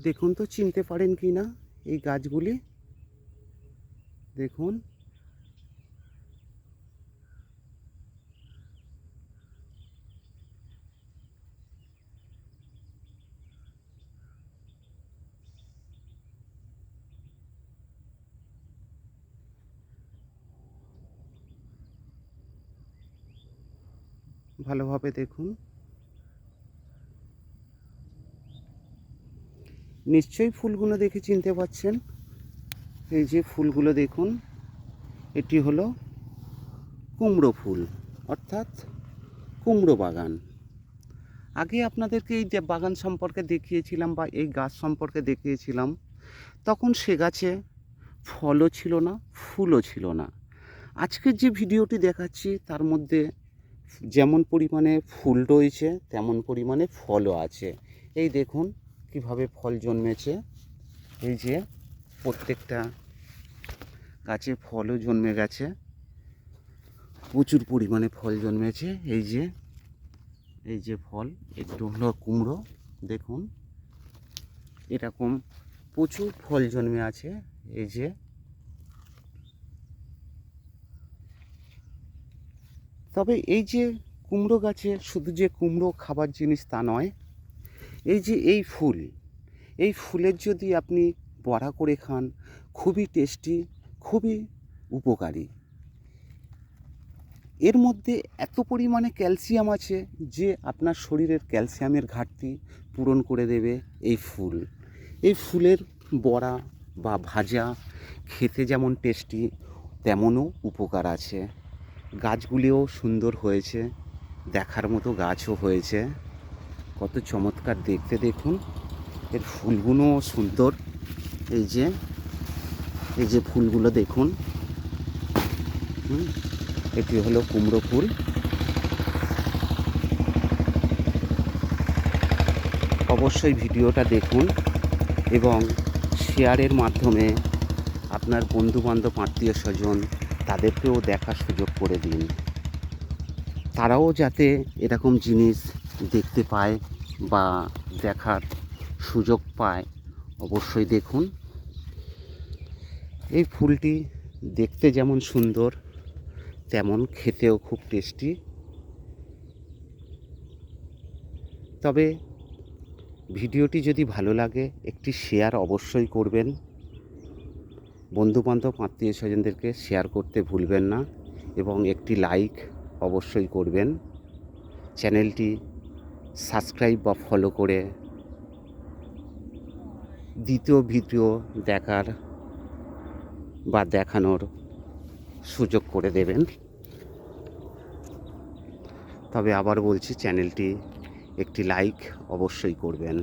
দেখুন তো চিনতে পারেন কি না এই গাছগুলি। দেখুন ভালোভাবে দেখুন। নিশ্চয়ই ফুলগুলো দেখে চিনতে পারছেন। এই যে ফুলগুলো দেখুন, এটি হলো কুমড়ো ফুল, অর্থাৎ কুমড়ো বাগান। আগে আপনাদেরকে এই যে বাগান সম্পর্কে দেখিয়েছিলাম বা এই গাছ সম্পর্কে দেখিয়েছিলাম, তখন সে গাছে ফলও ছিল না, ফুলও ছিল না। আজকের যে ভিডিওটি দেখাচ্ছি তার মধ্যে যেমন পরিমাণে ফুল রয়েছে তেমন পরিমাণে ফলও আছে। এই দেখুন কিভাবে ফল জন্মেছে। এই যে প্রত্যেকটা গাছে ফলও জন্মে গেছে, প্রচুর পরিমাণে ফল জন্মেছে। এই যে ফল, একটু হলো কুমড়ো, দেখুন এরকম প্রচুর ফল জন্মে আছে। এই যে তবে এই যে কুমড়ো গাছে শুধু যে কুমড়ো খাবার জিনিস তা নয়, এই যে এই ফুলের যদি আপনি বড়া করে খান, খুবই টেস্টি, খুবই উপকারী। এর মধ্যে এত পরিমাণে ক্যালসিয়াম আছে যে আপনার শরীরের ক্যালসিয়ামের ঘাটতি পূরণ করে দেবে এই ফুল। এই ফুলের বড়া বা ভাজা খেতে যেমন টেস্টি, তেমনও উপকার আছে। গাছগুলিও সুন্দর হয়েছে, দেখার মতো গাছও হয়েছে, কত চমৎকার দেখতে দেখুন। এর ফুলগুলোও সুন্দর। এই যে ফুলগুলো দেখুন, এটি হলো কুমড়ো ফুল। অবশ্যই ভিডিওটা দেখুন এবং শেয়ারের মাধ্যমে আপনার বন্ধুবান্ধব আত্মীয় স্বজন তাদেরকেও দেখার সুযোগ করে দিন, তারাও যাতে এরকম জিনিস দেখতে পায় বা দেখার সুযোগ পায়। অবশ্যই দেখুন। এই ফুলটি দেখতে যেমন সুন্দর তেমন খেতেও খুব টেস্টি। তবে ভিডিওটি যদি ভালো লাগে একটি শেয়ার অবশ্যই করবেন, বন্ধুবান্ধব আত্মীয় স্বজনদেরকে শেয়ার করতে ভুলবেন না এবং একটি লাইক অবশ্যই করবেন। চ্যানেলটি সাবস্ক্রাইব বা ফলো করে দ্বিতীয় ভিডিও দেখার বা দেখানোর সুযোগ করে দেবেন। তবে আবার বলছি, চ্যানেলটি একটি লাইক অবশ্যই করবেন।